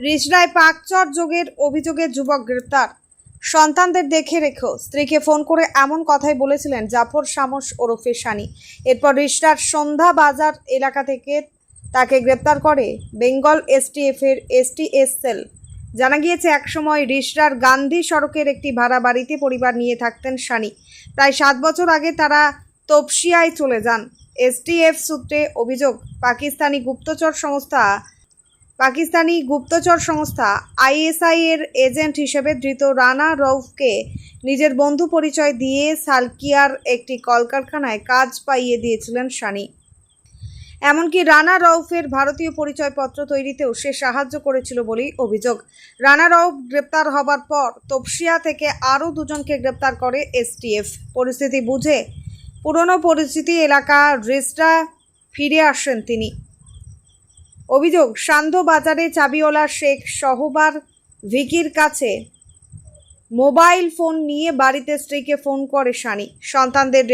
রিষড়ায় পাকচর যোগের অভিযোগে যুবক গ্রেপ্তার। সন্তানদের দেখে রেখো স্ত্রীকে ফোন করে এমন কথাই বলেছিলেন জাফর শামস ওরফে শানি। এরপর রিষড়ার সন্ধ্যা বাজার এলাকা থেকে তাকে গ্রেপ্তার করে বেঙ্গল এসটিএফ এর এসটিএস সেল। জানা গিয়েছে একসময় রিষড়ার গান্ধী সড়কের একটি ভাড়া বাড়িতে পরিবার নিয়ে থাকতেন শানি। প্রায় 7 বছর আগে তারা তপসিয়ায় চলে যান। এসটিএফ সূত্রে অভিযোগ, পাকিস্তানি গুপ্তচর সংস্থা আইএসআই এর এজেন্ট হিসেবে ধৃত রানা রউফকে নিজের বন্ধু পরিচয় দিয়ে সালকিয়ার একটি কলকারখানায় কাজ পাইয়ে দিয়েছিলেন শানি। এমনকি রানা রউফের ভারতীয় পরিচয়পত্র তৈরিতেও সে সাহায্য করেছিল বলেই অভিযোগ। রানা রউফ গ্রেপ্তার হবার পর তপসিয়া থেকে আরও দুজনকে গ্রেপ্তার করে এসটিএফ। পরিস্থিতি বুঝে পুরনো পরিচিতি এলাকা রিষড়া ফিরে আসেন তিনি। অভিযোগ, সান্ধ্য বাজারে চাবিওয়ালা শেখ সহবার ভিকির কাছে মোবাইল ফোন নিয়ে বাড়িতে স্ত্রীকে ফোন করে শানি। সন্তানদের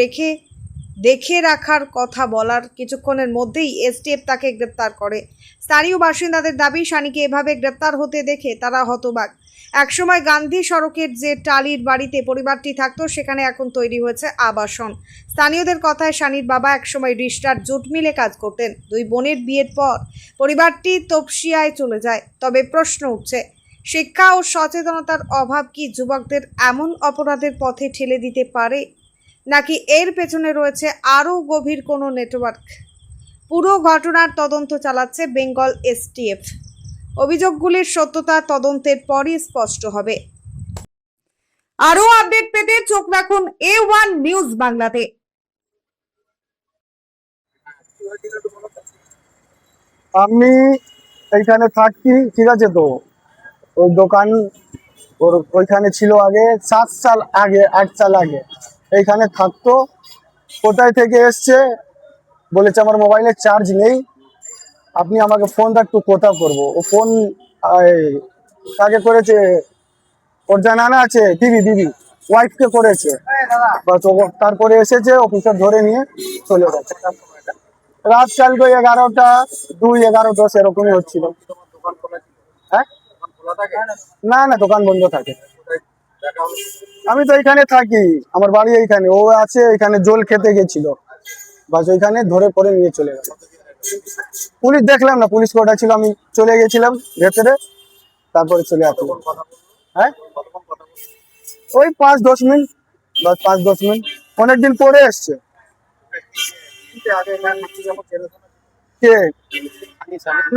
দেখে রাখার কথা বলার কিছুক্ষণের মধ্যেই এসটিএফ তাকে গ্রেপ্তার করে। স্থানীয় বাসিন্দাদের দাবি, শানিকে এভাবে গ্রেপ্তার হতে দেখে তারা হতবাক। একসময় গান্ধী সড়কের যে টালির বাড়িতে পরিবারটি থাকতো সেখানে এখন তৈরি হয়েছে আবাসন। স্থানীয়দের কথায় শানির বাবা একসময় রিষড়ার জুট মিলে কাজ করতেন। দুই বোনের বিয়ের পর পরিবারটি তপসিয়ায় চলে যায়। তবে প্রশ্ন উঠছে, শিক্ষা ও সচেতনতার অভাব কি যুবকদের এমন অপরাধের পথে ঠেলে দিতে পারে, নাকি এর পেছনে রয়েছে আরও গভীর কোনো নেটওয়ার্ক? পুরো ঘটনার তদন্ত চালাচ্ছে বেঙ্গল এসটিএফ। অভিযোগগুলির সত্যতা তদন্তের পরই স্পষ্ট হবে। আরও আপডেট পেতে চোখ রাখুন A1 নিউজ বাংলাতে। আমি এইখানে থাকি, ঠিক আছে। তো ওই দোকান ওর ওইখানে ছিল আগে 7 সাল আগে, 8 সাল আগে এইখানে থাকতো। কোথায় থেকে এসছে বলেছে আমার মোবাইলে চার্জ নেই, আপনি আমাকে ফোনটা একটু কোথাও করবো। ও ফোন কাকে করেছে, ওর জানানা আছে, দিদি ওয়াইফকে করেছে। তারপরে এসেছে, অফিসার ধরে নিয়ে চলে গেছে। রাত কালকে 11টা 2, 11, 10 এরকমই হচ্ছিল। হ্যাঁ, না না, দোকান বন্ধ থাকে। আমি তো এখানে থাকি, আমার বাড়ি এইখানে। ও আছে এখানে, জল খেতে গেছিল, বাস ওইখানে ধরে পরে নিয়ে চলে গেল। পুলিশ দেখলাম না, পুলিশ কোটা ছিল, আমি চলে গেছিলাম ভেতরে, তারপরে চলে আসলাম। হ্যাঁ, ওই 5-10 মিনিট, বাস 5-10 মিনিট। অনেকদিন পরে এসছে। কে?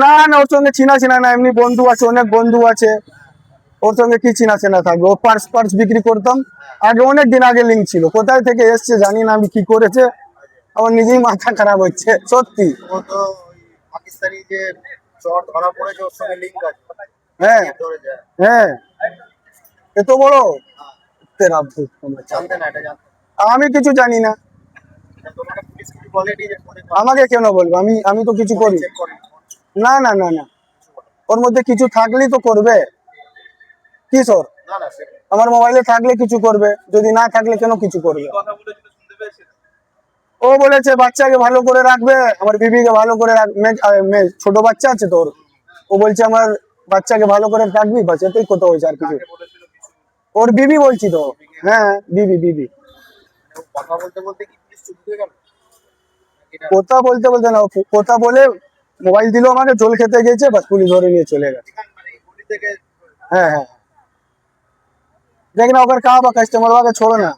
না না, ওর সঙ্গে চিনা না, এমনি বন্ধু আছে, অনেক বন্ধু আছে। ওর সঙ্গে কি চিনা থাকবে? ও পার্স বিক্রি করতাম আগে, অনেক দিন আগে লিঙ্ক ছিল। কোথায় থেকে এসছে জানি না আমি, কি করেছে আমার নিজেই মাথা খারাপ হচ্ছে সত্যি। ও তো পাকিস্তানি যে চর ধরা পড়েছে, ওর সঙ্গে লিংক আছে। হ্যাঁ হ্যাঁ, এত বড় তেরা ভূত। জানতে না, এটা জানতে আমি কিছু জানি না। তোমাকে পুলিশ কি বলেনি যে ফোনে আমাকে কেন বলবো? আমি তো কিছু করি চেক করে? না না না না, ওর মধ্যে কিছু থাকলেই তো করবে। কি সর, না না, সে আমার মোবাইলে থাকলে কিছু করবে, যদি না থাকলে কেন কিছু করবে? কথা বলেছিল, শুনতে পেয়েছিল। ও বলেছে বাচ্চাকে ভালো করে রাখবে, আমার বিবিকে ভালো করে রাখবে। ছোট বাচ্চা আছে তোর, ও বলছে আমার বাচ্চাকে ভালো করে রাখবি, বাস এটাই কথা হয়েছে, আর কিছু। বলেছিল কিছু? ওর বিবি বলছি তো। হ্যাঁ, বিবি। ও কথা বলতে বলতে কি পুলিশ চুপ হয়ে গেল? কথা বলতে না, কথা বলে মোবাইল দিল আমাকে, জল খেতে গেছে, বাস পুলিশ ধরে নিয়ে চলে গেছে। মানে এই গলি থেকে হ্যাঁ হ্যাঁ, দেখ না ওকে কাহা বা কাস্টমার বাকে ছোড়ো না।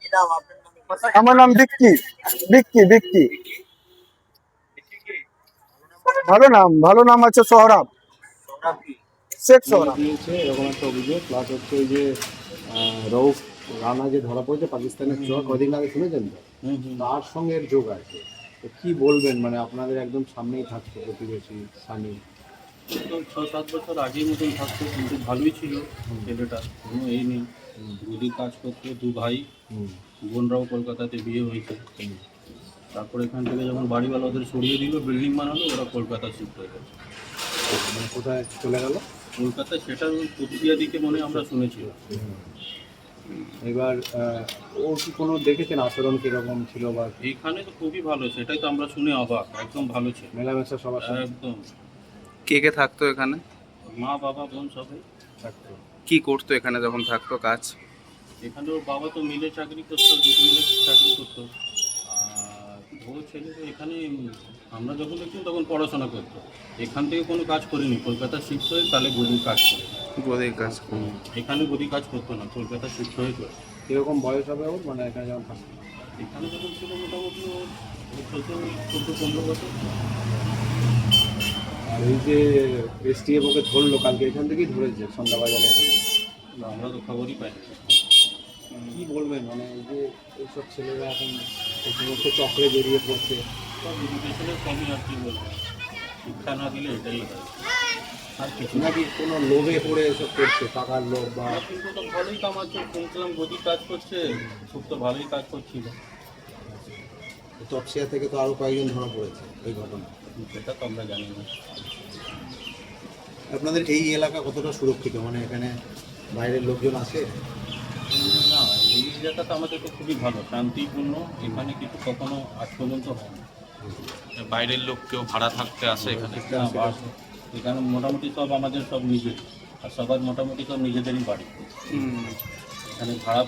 কি নাম আপনার? নাম আমার নাম বিক্কি। ভালো নাম আছে সোহরাব, শেখ সোহরাব। দিয়েছে এরকম একটা অভিযোগ, প্লাস হচ্ছে ওই যে রউফ রানা যে ধরা পড়েছে পাকিস্তানের চর, কদিন আগে শুনেছেন তো? তার সঙ্গে এর যোগ আছে। তো কি বলবেন, মানে আপনাদের একদম সামনেই থাকতো প্রতিবেশী স্বামী। তো 6-7 বছর আগের মতন থাকতো, কিন্তু ভালোই ছিল ছেলেটা, কোনো এই নেই। দিদি কাজ করতো, 2 ভাই, বোনরাও কলকাতাতে বিয়ে হয়েছে। তারপর এখান থেকে যখন বাড়িওয়ালা ওদের সরিয়ে দিল, বিল্ডিং বানালো, ওরা কলকাতা শিফট হয়ে গেছে। মানে কোথায় চলে গেল? কলকাতায় সেটা প্রতিক্রিয়া দিকে মনে হয় আমরা শুনেছি। এবার ও কি কোনো দেখেছেন আচরণ কীরকম ছিল? বা এইখানে তো খুবই ভালো, সেটাই তো আমরা শুনে অবাক, একদম ভালো ছিল, মেলামেশা সবার সাথে? একদম। কে কে থাকতো এখানে? মা বাবা বোন সবাই থাকতো। কি করতো এখানে যখন থাকতো কাজ? এখানে ওর বাবা তো মিলে চাকরি করতো, দুটো মিলে চাকরি করতো। আর ও ছেলে তো এখানে আমরা যখন দেখতাম তখন পড়াশোনা করতো। এখান থেকে কোনো কাজ করিনি, কলকাতা শিফট হয়ে তাহলে গদির কাজ করে। গদির কাজ। এখানে গদি কাজ করতো না, কলকাতা শিফট হয়ে করে। কিরকম বয়স হবে ওর, মানে এখানে যখন থাকতো? এখানে যখন ছিল মোটামুটি ওর 14-15 বছর। আর এই যে এসটিএফ ওকে ধরলো কালকে, এখান থেকেই ধরেছে সন্ধ্যাবাজারে এখান থেকে। না, আমরা তো খবরই পাই না। কি বলবেন, মানে এই যে এইসব ছেলেরা এখন এই সমস্ত চক্রে জড়িয়ে পড়ছে? সব এডুকেশনের কমই, আর কি বলবো, শিক্ষা না দিলে এটাই হয়। আর কিছু না। নাকি কোনো লোভে পড়ে এসব করছে, টাকার লোভ বা? কিন্তু তো ভালোই কামাচ্ছে, শুনছিলাম গদি কাজ করছে, খুব তো ভালোই কাজ করছিল। তপসিয়া থেকে তো আরো কয়েকজন ধরা পড়েছে এই ঘটনা। সেটা তো আমরা জানি না। আপনাদের এই এলাকা কতটা সুরক্ষিত, মানে এখানে বাইরের লোকজন আসে? না, এই জায়গাটা আমাদের তো খুবই ভালো, শান্তিপূর্ণ। এখানে কিছু কখনো আজ পর্যন্ত হয় না। বাইরের লোক কেউ ভাড়া থাকতে আসে এখানে? না, এখানে মোটামুটি সব আমাদের সব নিজের, আর সবার মোটামুটি সব নিজেদেরই বাড়ি। এখানে ভাড়া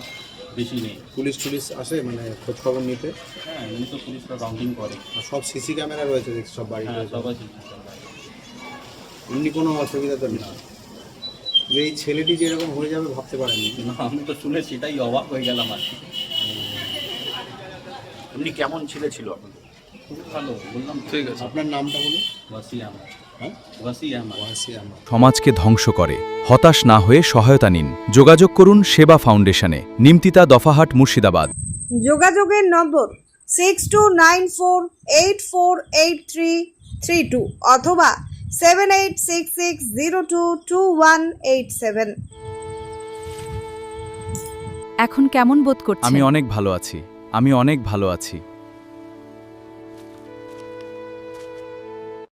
বেশি নেই। পুলিশ টুলিশ আসে মানে খোঁজ খবর নিতে? হ্যাঁ, এমনি তো পুলিশরা রাউন্ডিং করে। আর সব সিসি ক্যামেরা রয়েছে দেখছি সব বাড়িতে? হ্যাঁ, সবাই এমনি কোনো অসুবিধা তো নেই? যে এই ছেলেটি যে এরকম হয়ে যাবে ভাবতে পারেনি। আমি তো শুনে সেটাই অবাক হয়ে গেলাম আর কি। এমনি কেমন ছেলে ছিল আপনাদের? খুবই ভালো, বললাম তো। ঠিক আছে। আপনার নামটা বলুন। ওয়াসি আহমদ। হ্যাঁ, ওয়াসি আহমদ। ওয়াসি আহমদ। সমাজকে ধ্বংস করে। হতাশ না হয়ে সহায়তা নিন। যোগাযোগ করুন সেবা ফাউন্ডেশনে, নিমতিতা, দফাহাট, মুর্শিদাবাদ। যোগাযোগের নম্বর 6294848332 অথবা 7866022187। এখন কেমন বোধ করছেন? আমি অনেক ভালো আছি।